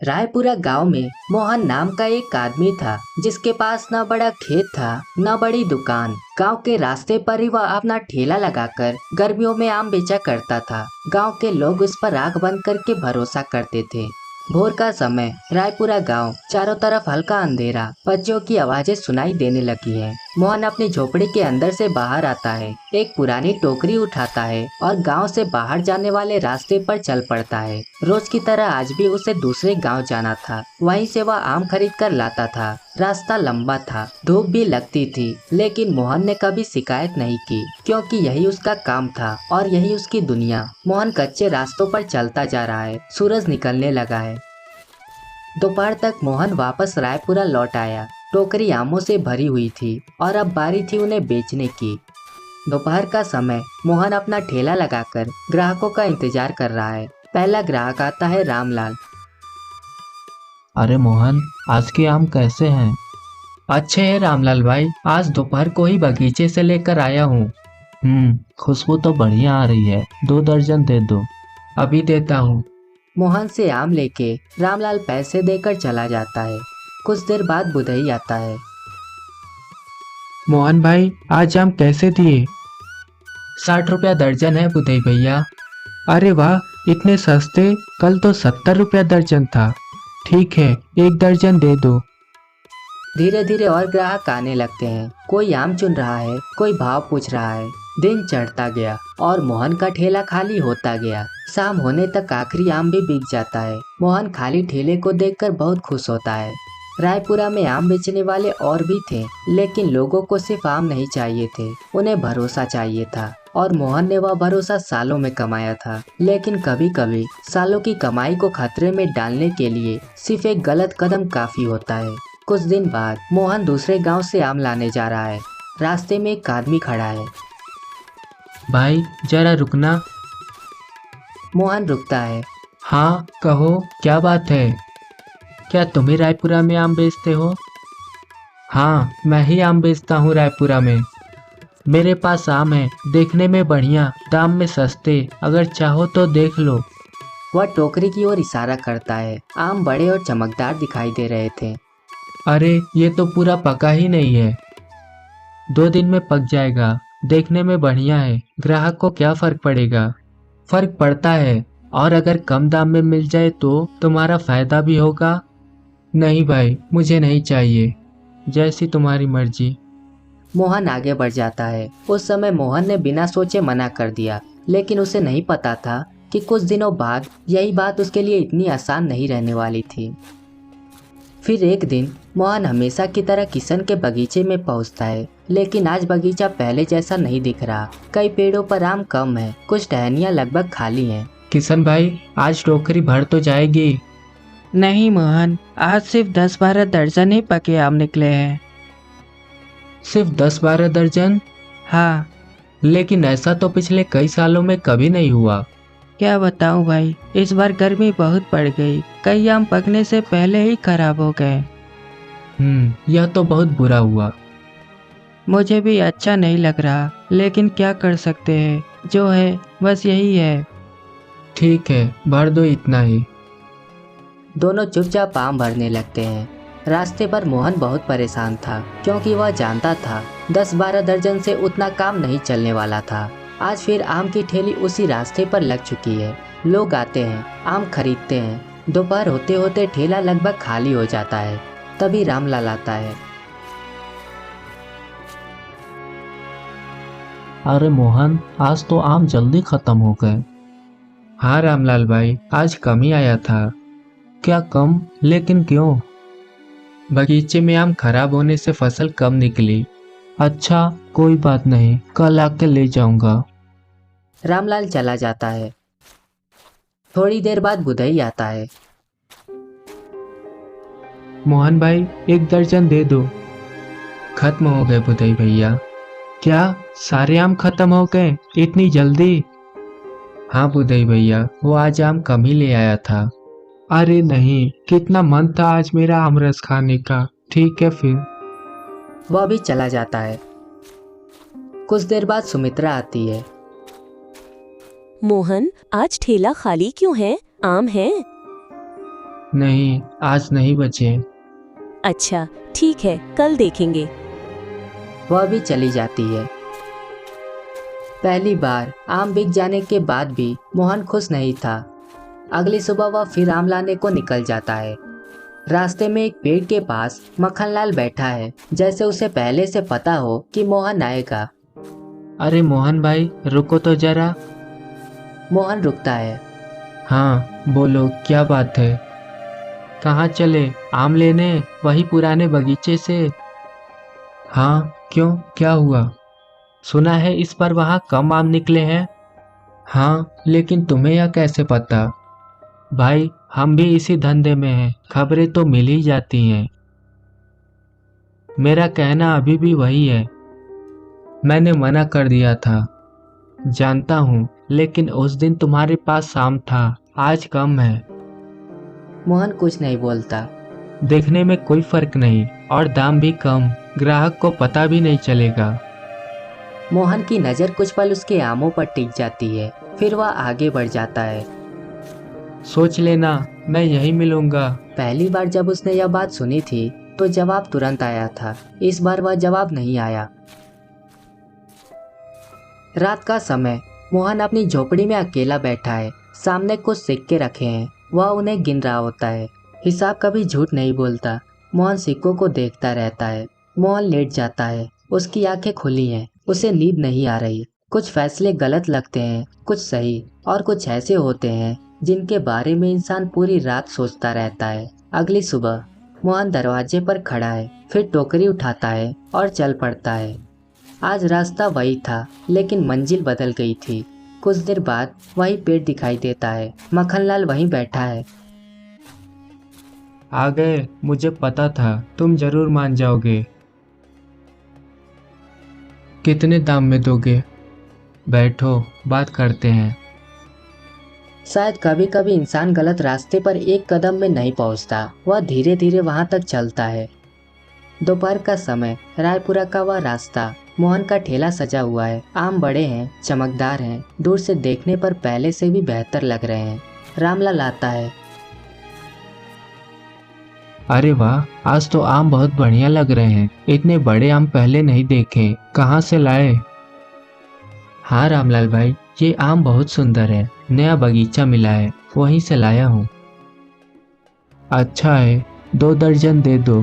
रायपुरा गांव में मोहन नाम का एक आदमी था जिसके पास न बड़ा खेत था न बड़ी दुकान। गांव के रास्ते पर ही वह अपना ठेला लगाकर गर्मियों में आम बेचा करता था। गांव के लोग उस पर आंख बंद करके भरोसा करते थे। भोर का समय, रायपुरा गांव, चारों तरफ हल्का अंधेरा, पक्षियों की आवाजें सुनाई देने लगी है। मोहन अपनी झोपड़ी के अंदर से बाहर आता है, एक पुरानी टोकरी उठाता है और गांव से बाहर जाने वाले रास्ते पर चल पड़ता है। रोज की तरह आज भी उसे दूसरे गांव जाना था। वहीं से वह आम खरीद कर लाता था। रास्ता लंबा था, धूप भी लगती थी, लेकिन मोहन ने कभी शिकायत नहीं की क्योंकि यही उसका काम था और यही उसकी दुनिया। मोहन कच्चे रास्तों पर चलता जा रहा है। सूरज निकलने लगा है। दोपहर तक मोहन वापस रायपुरा लौट आया। टोकरी आमों से भरी हुई थी और अब बारी थी उन्हें बेचने की। दोपहर का समय, मोहन अपना ठेला लगाकर ग्राहकों का इंतजार कर रहा है। पहला ग्राहक आता है रामलाल। अरे मोहन, आज के आम कैसे हैं? अच्छे है रामलाल भाई, आज दोपहर को ही बगीचे से लेकर आया हूँ। खुशबू तो बढ़िया आ रही है। 2 दर्जन दे दो। अभी देता हूँ। मोहन से आम लेके रामलाल पैसे देकर चला जाता है। कुछ देर बाद बुधई आता है। मोहन भाई, आज आम कैसे दिए? 60 रुपया दर्जन है बुधई भैया। अरे वाह, इतने सस्ते। कल तो 70 रुपया दर्जन था। ठीक है, 1 दर्जन दे दो। धीरे धीरे और ग्राहक आने लगते हैं। कोई आम चुन रहा है, कोई भाव पूछ रहा है। दिन चढ़ता गया और मोहन का ठेला खाली होता गया। शाम होने तक आखिरी आम भी बिक जाता है। मोहन खाली ठेले को देखकर बहुत खुश होता है। रायपुरा में आम बेचने वाले और भी थे, लेकिन लोगों को सिर्फ आम नहीं चाहिए थे, उन्हें भरोसा चाहिए था। और मोहन ने वह भरोसा सालों में कमाया था। लेकिन कभी कभी सालों की कमाई को खतरे में डालने के लिए सिर्फ एक गलत कदम काफी होता है। कुछ दिन बाद मोहन दूसरे गांव से आम लाने जा रहा है। रास्ते में एक आदमी खड़ा है। भाई जरा रुकना। मोहन रुकता है। हाँ कहो, क्या बात है? क्या तुम ही रायपुरा में आम बेचते हो? हाँ, मैं ही आम बेचता हूँ रायपुरा में। मेरे पास आम है, देखने में बढ़िया, दाम में सस्ते। अगर चाहो तो देख लो। वह टोकरी की ओर इशारा करता है। आम बड़े और चमकदार दिखाई दे रहे थे। अरे ये तो पूरा पका ही नहीं है। 2 दिन में पक जाएगा। देखने में बढ़िया है, ग्राहक को क्या फर्क पड़ेगा? फर्क पड़ता है, और अगर कम दाम में मिल जाए तो तुम्हारा फायदा भी होगा। नहीं भाई, मुझे नहीं चाहिए। जैसी तुम्हारी मर्जी। मोहन आगे बढ़ जाता है। उस समय मोहन ने बिना सोचे मना कर दिया, लेकिन उसे नहीं पता था कि कुछ दिनों बाद यही बात उसके लिए इतनी आसान नहीं रहने वाली थी। फिर एक दिन मोहन हमेशा की तरह किशन के बगीचे में पहुंचता है, लेकिन आज बगीचा पहले जैसा नहीं दिख रहा। कई पेड़ों पर आम कम है, कुछ टहनियाँ लगभग खाली हैं। किशन भाई, आज टोकरी भर तो जाएगी? नहीं मोहन, आज सिर्फ 10-12 दर्जन ही पके आम निकले हैं। सिर्फ 10-12 दर्जन? हाँ। लेकिन ऐसा तो पिछले कई सालों में कभी नहीं हुआ। क्या बताऊं भाई, इस बार गर्मी बहुत बढ़ गई। कई आम पकने से पहले ही खराब हो गए। यह तो बहुत बुरा हुआ। मुझे भी अच्छा नहीं लग रहा, लेकिन क्या कर सकते हैं, जो है बस यही है। ठीक है, भर दो इतना ही। दोनों चुपचाप आम भरने लगते हैं। रास्ते पर मोहन बहुत परेशान था, क्योंकि वह जानता था 10-12 दर्जन से उतना काम नहीं चलने वाला था। आज फिर आम की ठेली उसी रास्ते पर लग चुकी है। लोग आते हैं, आम खरीदते हैं। दोपहर होते होते ठेला लगभग खाली हो जाता है। तभी रामलाल आता है। अरे मोहन, आज तो आम जल्दी खत्म हो गए। हाँ रामलाल भाई, आज कम ही आया था। क्या कम? लेकिन क्यों? बगीचे में आम खराब होने से फसल कम निकली। अच्छा, कोई बात नहीं, कल आके ले जाऊंगा। रामलाल चला जाता है। थोड़ी देर बाद बुधई आता है। मोहन भाई, 1 दर्जन दे दो। खत्म हो गए बुधई भैया। क्या सारे आम खत्म हो गए इतनी जल्दी? हाँ बुधई भैया, वो आज आम कम ही ले आया था। अरे नहीं, कितना मन था आज मेरा आमरस खाने का। ठीक है फिर। वह भी चला जाता है। कुछ देर बाद सुमित्रा आती है। मोहन, आज ठेला खाली क्यों है? आम है? नहीं, आज नहीं बचे। अच्छा ठीक है, कल देखेंगे। वह भी चली जाती है। पहली बार आम बिक जाने के बाद भी मोहन खुश नहीं था। अगली सुबह वह फिर आम लाने को निकल जाता है। रास्ते में एक पेड़ के पास मक्खनलाल बैठा है, जैसे उसे पहले से पता हो कि मोहन आएगा। अरे मोहन भाई, रुको तो जरा। मोहन रुकता है। हाँ बोलो, क्या बात है? कहाँ चले? आम लेने? वही पुराने बगीचे से? हाँ क्यों, क्या हुआ? सुना है इस बार वहाँ कम आम निकले हैं। हाँ, लेकिन तुम्हें यह कैसे पता? भाई हम भी इसी धंधे में हैं, खबरें तो मिल ही जाती हैं। मेरा कहना अभी भी वही है। मैंने मना कर दिया था। जानता हूँ, लेकिन उस दिन तुम्हारे पास आम था, आज कम है। मोहन कुछ नहीं बोलता। देखने में कोई फर्क नहीं और दाम भी कम, ग्राहक को पता भी नहीं चलेगा। मोहन की नज़र कुछ पल उसके आमों पर टिक जाती है, फिर वह आगे बढ़ जाता है। सोच लेना, मैं यहीं मिलूंगा। पहली बार जब उसने यह बात सुनी थी तो जवाब तुरंत आया था। इस बार वह जवाब नहीं आया। रात का समय, मोहन अपनी झोपड़ी में अकेला बैठा है। सामने कुछ सिक्के रखे हैं, वह उन्हें गिन रहा होता है। हिसाब कभी झूठ नहीं बोलता। मोहन सिक्कों को देखता रहता है। मोहन लेट जाता है, उसकी आंखें खुली हैं, उसे नींद नहीं आ रही। कुछ फैसले गलत लगते हैं, कुछ सही, और कुछ ऐसे होते हैं जिनके बारे में इंसान पूरी रात सोचता रहता है। अगली सुबह मोहन दरवाजे पर खड़ा है, फिर टोकरी उठाता है और चल पड़ता है। आज रास्ता वही था, लेकिन मंजिल बदल गई थी। कुछ देर बाद वही पेड़ दिखाई देता है। मक्खनलाल वहीं बैठा है। आ गए, मुझे पता था तुम जरूर मान जाओगे। कितने दाम में दोगे? बैठो, बात करते हैं। शायद कभी कभी इंसान गलत रास्ते पर एक कदम में नहीं पहुंचता, वह धीरे धीरे वहां तक चलता है। दोपहर का समय, रायपुरा का वह रास्ता। मोहन का ठेला सजा हुआ है। आम बड़े हैं, चमकदार हैं, दूर से देखने पर पहले से भी बेहतर लग रहे हैं। रामलाल आता है। अरे वाह, आज तो आम बहुत बढ़िया लग रहे हैं। इतने बड़े आम पहले नहीं देखे, कहाँ से लाए? हाँ रामलाल भाई, ये आम बहुत सुंदर है, नया बगीचा मिला है, वहीं से लाया हूँ। अच्छा है, 2 दर्जन दे दो।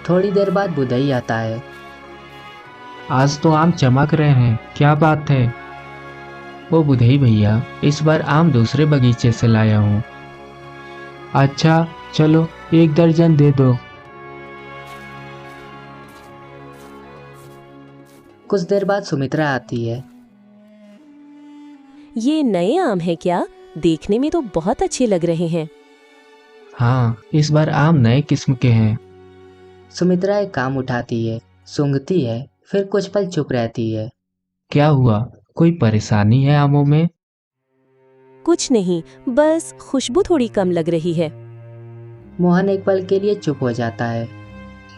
थोड़ी देर बाद बुधई आता है। आज तो आम चमक रहे हैं, क्या बात है? वो बुधई भैया, इस बार आम दूसरे बगीचे से लाया हूँ। अच्छा चलो, 1 दर्जन दे दो। कुछ देर बाद सुमित्रा आती है। ये नए आम है क्या? देखने में तो बहुत अच्छे लग रहे हैं। हाँ, इस बार आम नए किस्म के हैं। सुमित्रा एक काम उठाती है, सूंघती है, फिर कुछ पल चुप रहती है। क्या हुआ, कोई परेशानी है आमों में? कुछ नहीं, बस खुशबू थोड़ी कम लग रही है। मोहन एक पल के लिए चुप हो जाता है।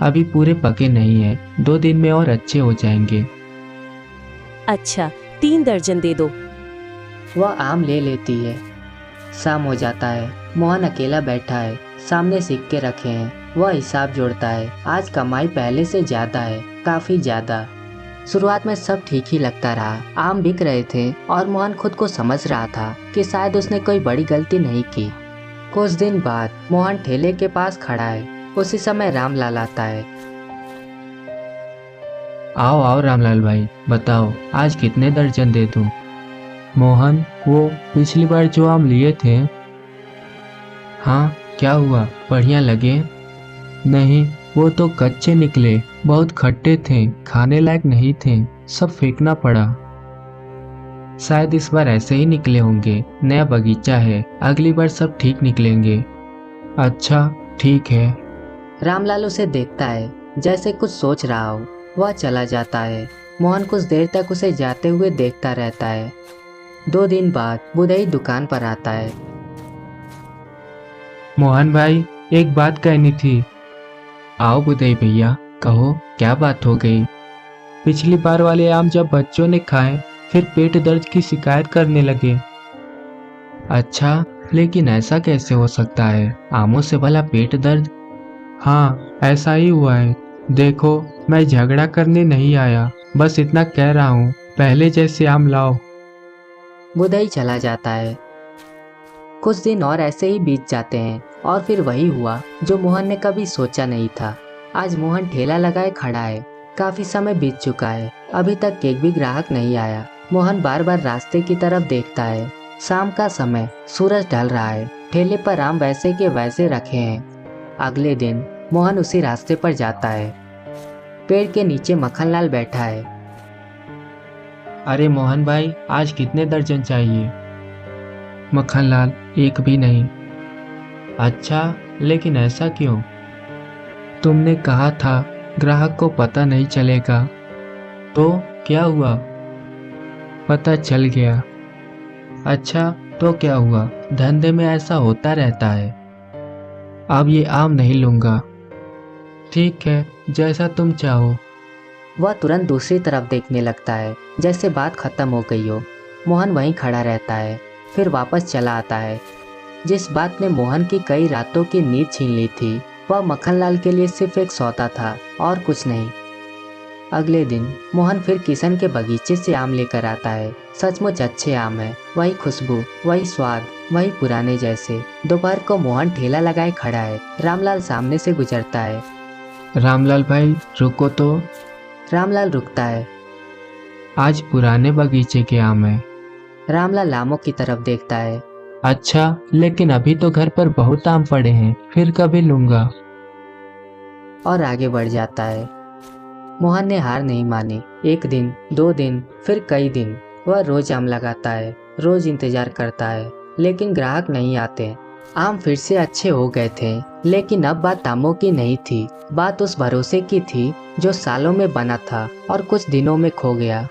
अभी पूरे पके नहीं है, 2 दिन में और अच्छे हो जाएंगे। अच्छा, 3 दर्जन दे दो। वह आम ले लेती है। शाम हो जाता है। मोहन अकेला बैठा है, सामने सिक्के रखे हैं। वह हिसाब जोड़ता है। आज कमाई पहले से ज्यादा है, काफी ज्यादा। शुरुआत में सब ठीक ही लगता रहा। आम बिक रहे थे और मोहन खुद को समझ रहा था कि शायद उसने कोई बड़ी गलती नहीं की। कुछ दिन बाद मोहन ठेले के पास खड़ा है। उसी समय रामलाल आता है। आओ आओ रामलाल भाई, बताओ आज कितने दर्जन दे दूं? मोहन, वो पिछली बार जो आम लिए थे। हाँ, क्या हुआ, बढ़िया लगे? नहीं, वो तो कच्चे निकले, बहुत खट्टे थे, खाने लायक नहीं थे, सब फेंकना पड़ा। शायद इस बार ऐसे ही निकले होंगे, नया बगीचा है, अगली बार सब ठीक निकलेंगे। अच्छा ठीक है। रामलाल उसे देखता है, जैसे कुछ सोच रहा हो। वह चला जाता है। मोहन कुछ देर तक उसे जाते हुए देखता रहता है। 2 दिन बाद बुधई दुकान पर आता है। मोहन भाई, एक बात कहनी थी। आओ बुधई भैया, कहो क्या बात हो गई? पिछली बार वाले आम जब बच्चों ने खाए, फिर पेट दर्द की शिकायत करने लगे। अच्छा, लेकिन ऐसा कैसे हो सकता है? आमों से भला पेट दर्द? हाँ, ऐसा ही हुआ है। देखो, मैं झगड़ा करने नहीं आया, बस इतना कह रहा हूँ, पहले जैसे आम लाओ। बुधई चला जाता है। कुछ दिन और ऐसे ही बीत जाते हैं और फिर वही हुआ जो मोहन ने कभी सोचा नहीं था। आज मोहन ठेला लगाए खड़ा है। काफी समय बीत चुका है, अभी तक एक भी ग्राहक नहीं आया। मोहन बार बार रास्ते की तरफ देखता है। शाम का समय, सूरज ढल रहा है। ठेले पर आम वैसे के वैसे रखे हैं। अगले दिन मोहन उसी रास्ते पर जाता है। पेड़ के नीचे मक्खनलाल बैठा है। अरे मोहन भाई, आज कितने दर्जन चाहिए? मक्खनलाल, एक भी नहीं। अच्छा, लेकिन ऐसा क्यों? तुमने कहा था ग्राहक को पता नहीं चलेगा। तो क्या हुआ? पता चल गया। अच्छा, तो क्या हुआ? धंधे में ऐसा होता रहता है। अब ये आम नहीं लूंगा। ठीक है, जैसा तुम चाहो। वह तुरंत दूसरी तरफ देखने लगता है, जैसे बात खत्म हो गई हो। मोहन वहीं खड़ा रहता है, फिर वापस चला आता है। जिस बात ने मोहन की कई रातों की नींद छीन ली थी, वह मक्खनलाल के लिए सिर्फ एक सौदा था और कुछ नहीं। अगले दिन मोहन फिर किशन के बगीचे से आम लेकर आता है। सचमुच अच्छे आम है, वही खुशबू, वही स्वाद, वही पुराने जैसे। दोपहर को मोहन ठेला लगाए खड़ा है। रामलाल सामने से गुजरता है। रामलाल भाई, रुको तो। रामलाल रुकता है। आज पुराने बगीचे के आम हैं। रामलाल आमों की तरफ देखता है। अच्छा, लेकिन अभी तो घर पर बहुत आम पड़े हैं, फिर कभी लूंगा। और आगे बढ़ जाता है। मोहन ने हार नहीं मानी। एक दिन, 2 दिन, फिर कई दिन। वह रोज आम लगाता है, रोज इंतजार करता है, लेकिन ग्राहक नहीं आते। आम फिर से अच्छे हो गए थे, लेकिन अब बात आमों की नहीं थी। बात उस भरोसे की थी जो सालों में बना था और कुछ दिनों में खो गया।